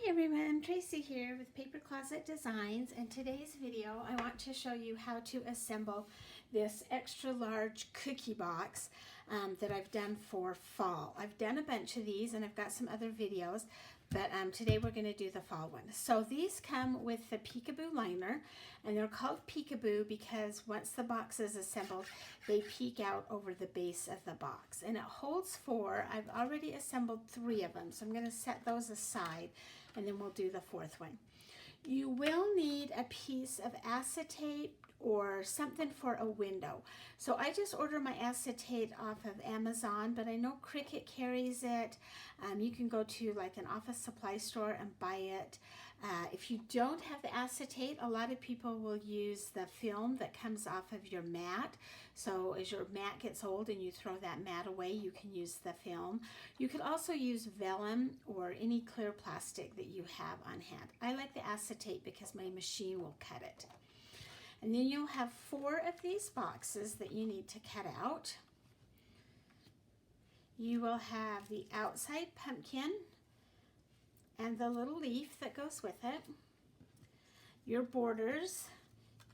Hi everyone, Tracy here with Paper Closet Designs, and today's video I want to show you how to assemble this extra large cookie box that I've done for fall. I've done a bunch of these and I've got some other videos, but today we're going to do the fall one. So these come with the peekaboo liner, and they're called peekaboo because once the box is assembled, they peek out over the base of the box. And it holds 4. I've already assembled 3 of them, so I'm going to set those aside and then we'll do the 4th one. You will need a piece of acetate or something for a window. So I just order my acetate off of Amazon, but I know Cricut carries it. You can go to like an office supply store and buy it. If you don't have the acetate, a lot of people will use the film that comes off of your mat. So as your mat gets old and you throw that mat away, you can use the film. You could also use vellum or any clear plastic that you have on hand. I like the acetate because my machine will cut it. And then you'll have 4 of these boxes that you need to cut out. You will have the outside pumpkin and the little leaf that goes with it, your borders,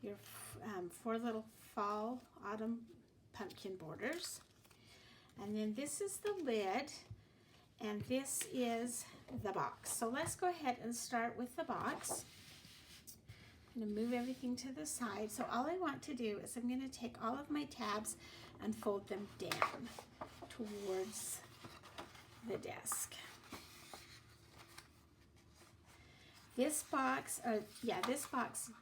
your 4 little fall, autumn pumpkin borders, and then this is the lid, and this is the box. So let's go ahead and start with the box. I'm going to move everything to the side. So all I want to do is I'm going to take all of my tabs and fold them down towards the desk. This box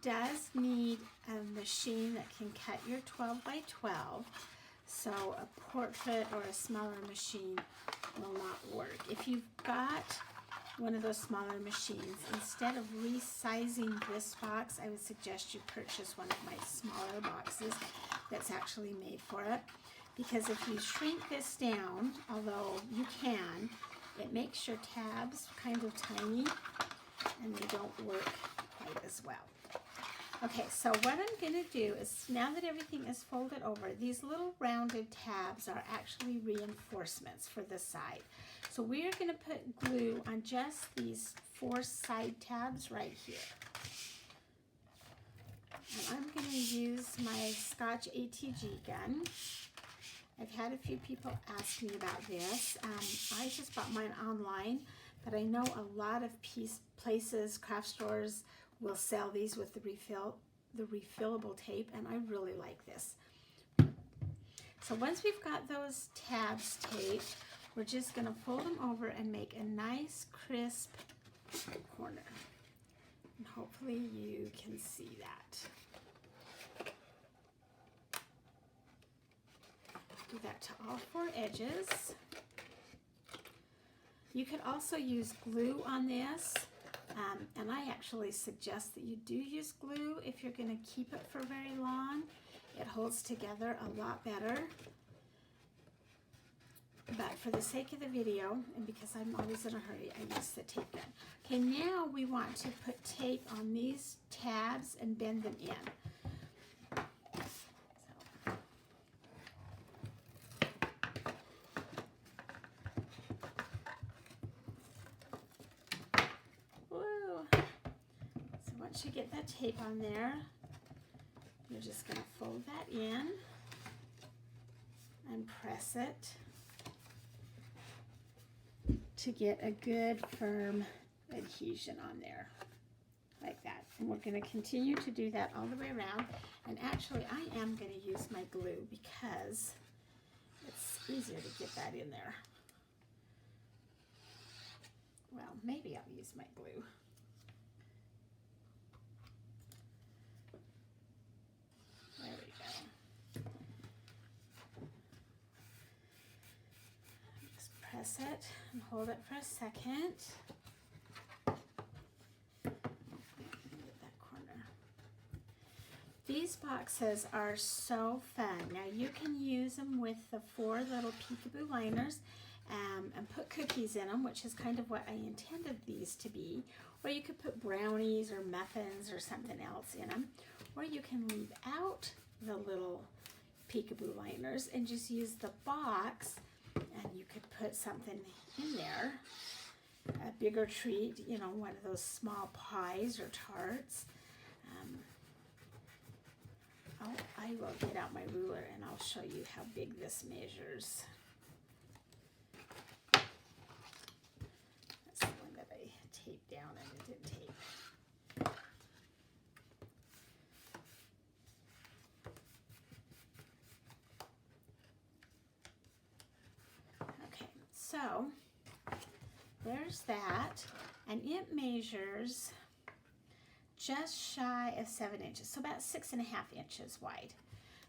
does need a machine that can cut your 12 by 12. So a portrait or a smaller machine will not work. If you've got one of those smaller machines, instead of resizing this box, I would suggest you purchase one of my smaller boxes that's actually made for it. Because if you shrink this down, although you can, it makes your tabs kind of tiny and they don't work quite as well. Okay, so what I'm going to do is, now that everything is folded over, these little rounded tabs are actually reinforcements for the side. So we are going to put glue on just these 4 side tabs right here. And I'm going to use my Scotch ATG gun. I've had a few people ask me about this. I just bought mine online, but I know a lot of places, craft stores, will sell these with the refillable tape, and I really like this. So once we've got those tabs taped, we're just going to fold them over and make a nice crisp corner. And hopefully you can see that. Do that to all 4 edges. You could also use glue on this, and I actually suggest that you do use glue if you're going to keep it for very long. It holds together a lot better. But for the sake of the video, and because I'm always in a hurry, I use the tape gun. Okay, now we want to put tape on these tabs and bend them in. Once you get that tape on there, you're just going to fold that in and press it to get a good firm adhesion on there, like that. And we're going to continue to do that all the way around. And actually, I am going to use my glue because it's easier to get that in there. Well, maybe I'll use my glue. Press it and hold it for a second. Get that corner. These boxes are so fun. Now you can use them with the 4 little peekaboo liners and put cookies in them, which is kind of what I intended these to be. Or you could put brownies or muffins or something else in them. Or you can leave out the little peekaboo liners and just use the box. And you could put something in there, a bigger treat, you know, one of those small pies or tarts. I will get out my ruler and I'll show you how big this measures. That's the one that I taped down and it didn't tape. Okay, so there's that, and it measures just shy of 7 inches, so about 6.5 inches wide.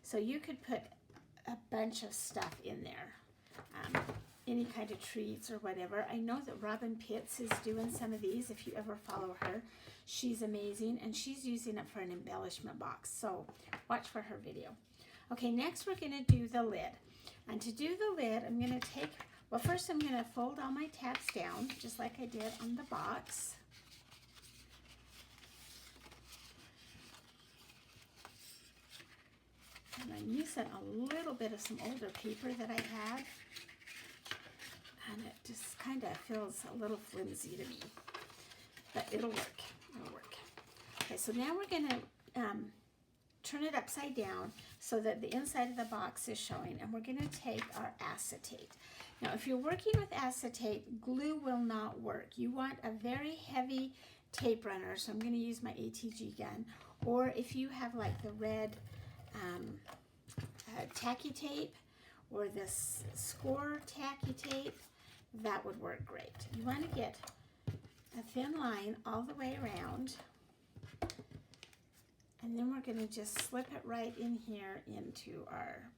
So you could put a bunch of stuff in there, any kind of treats or whatever. I know that Robin Pitts is doing some of these. If you ever follow her, she's amazing, and she's using it for an embellishment box, so watch for her video. Okay, next we're going to do the lid, and to do the lid I'm going to take, well, first I'm going to fold all my tabs down just like I did on the box. And I'm using a little bit of some older paper that I had, and it just kind of feels a little flimsy to me, but it'll work. It'll work. Okay, so now we're going to turn it upside down so that the inside of the box is showing, and we're going to take our acetate. Now, if you're working with acetate, glue will not work. You want a very heavy tape runner, so I'm going to use my ATG gun, or if you have like the red tacky tape or this score tacky tape, that would work great. You want to get a thin line all the way around, and then we're going to just slip it right in here into our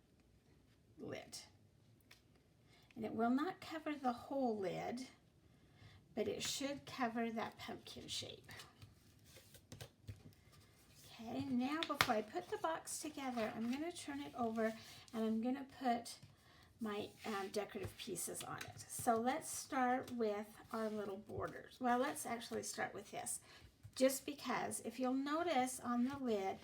lid. And it will not cover the whole lid, but it should cover that pumpkin shape. Okay, now before I put the box together, I'm going to turn it over and I'm going to put my decorative pieces on it. So let's start with our little borders. Well, let's actually start with this. Just because if you'll notice on the lid,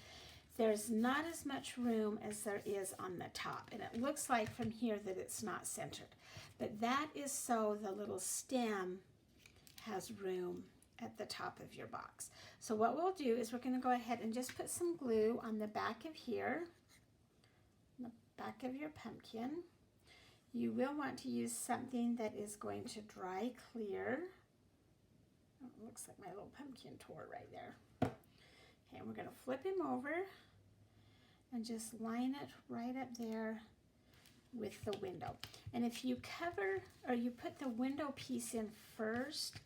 there's not as much room as there is on the top. And it looks like from here that it's not centered. But that is so the little stem has room at the top of your box. So what we'll do is we're going to go ahead and just put some glue on the back of here, the back of your pumpkin. You will want to use something that is going to dry clear. Oh, it looks like my little pumpkin tore right there. Okay, and we're going to flip him over and just line it right up there with the window. And if you cover or you put the window piece in first,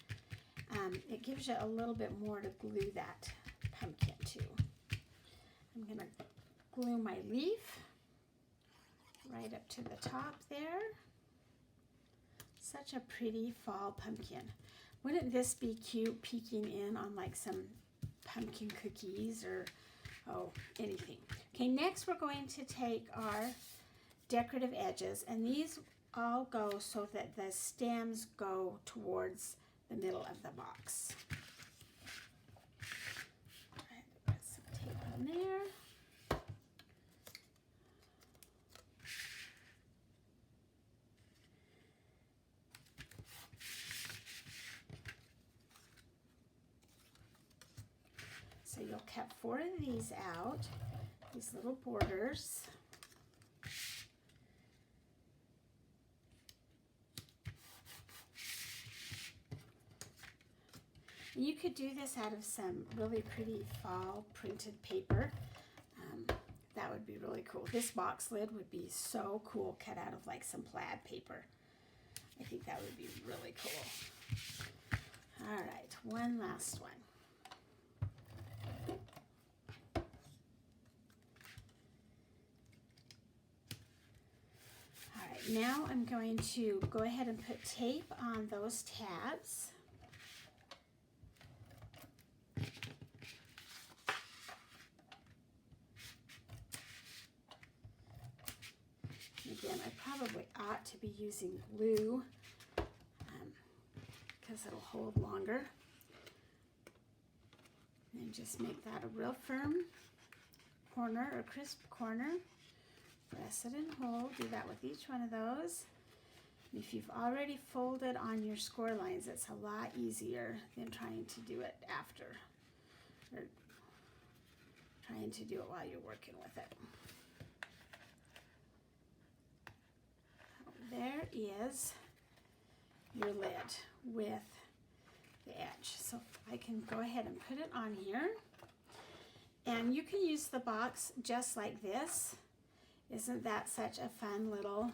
it gives you a little bit more to glue that pumpkin to. I'm going to glue my leaf right up to the top there. Such a pretty fall pumpkin. Wouldn't this be cute peeking in on like some pumpkin cookies or anything? Okay, next we're going to take our decorative edges, and these all go so that the stems go towards the middle of the box. All right, put some tape on there. So you'll cut 4 of these out, these little borders. You could do this out of some really pretty fall printed paper. That would be really cool. This box lid would be so cool cut out of like some plaid paper. I think that would be really cool. All right, one last one. All right, now I'm going to go ahead and put tape on those tabs. Again, I probably ought to be using glue because it'll hold longer. And just make that a real firm corner or crisp corner. Press it and hold. Do that with each one of those. If you've already folded on your score lines, it's a lot easier than trying to do it after, or trying to do it while you're working with it. There is your lid with the edge. So I can go ahead and put it on here. And you can use the box just like this. Isn't that such a fun little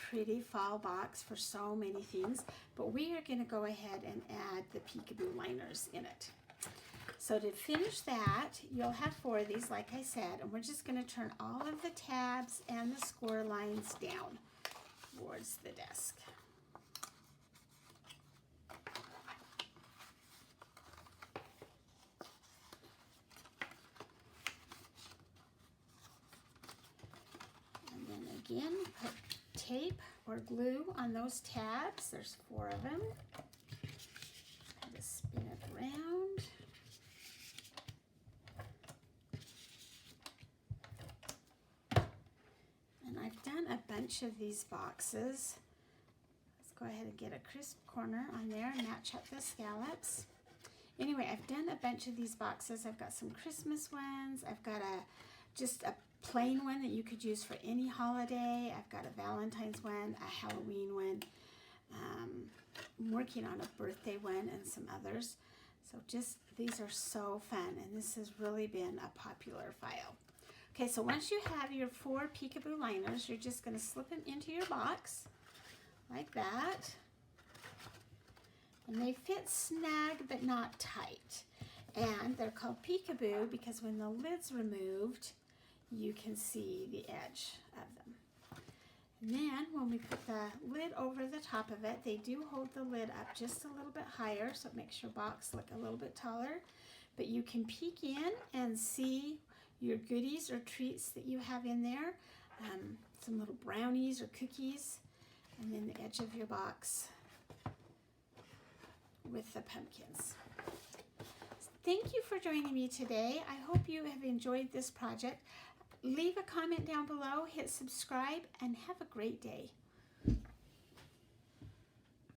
pretty fall box for so many things? But we are going to go ahead and add the peekaboo liners in it. So to finish that, you'll have 4 of these, like I said, and we're just going to turn all of the tabs and the score lines down towards the desk. And then again, put tape or glue on those tabs. There's 4 of them. Just spin it around. And I've done a bunch of these boxes. Let's go ahead and get a crisp corner on there and match up the scallops. Anyway, I've done a bunch of these boxes. I've got some Christmas ones. I've got just a plain one that you could use for any holiday. I've got a Valentine's one, a Halloween one. I'm working on a birthday one and some others. So these are so fun, and this has really been a popular file. Okay, so once you have your 4 peekaboo liners, you're just going to slip them into your box like that. And they fit snug but not tight. And they're called peekaboo because when the lid's removed, you can see the edge of them. And then when we put the lid over the top of it, they do hold the lid up just a little bit higher, so it makes your box look a little bit taller. But you can peek in and see your goodies or treats that you have in there. Some little brownies or cookies. And then the edge of your box with the pumpkins. Thank you for joining me today. I hope you have enjoyed this project. Leave a comment down below, hit subscribe, and have a great day.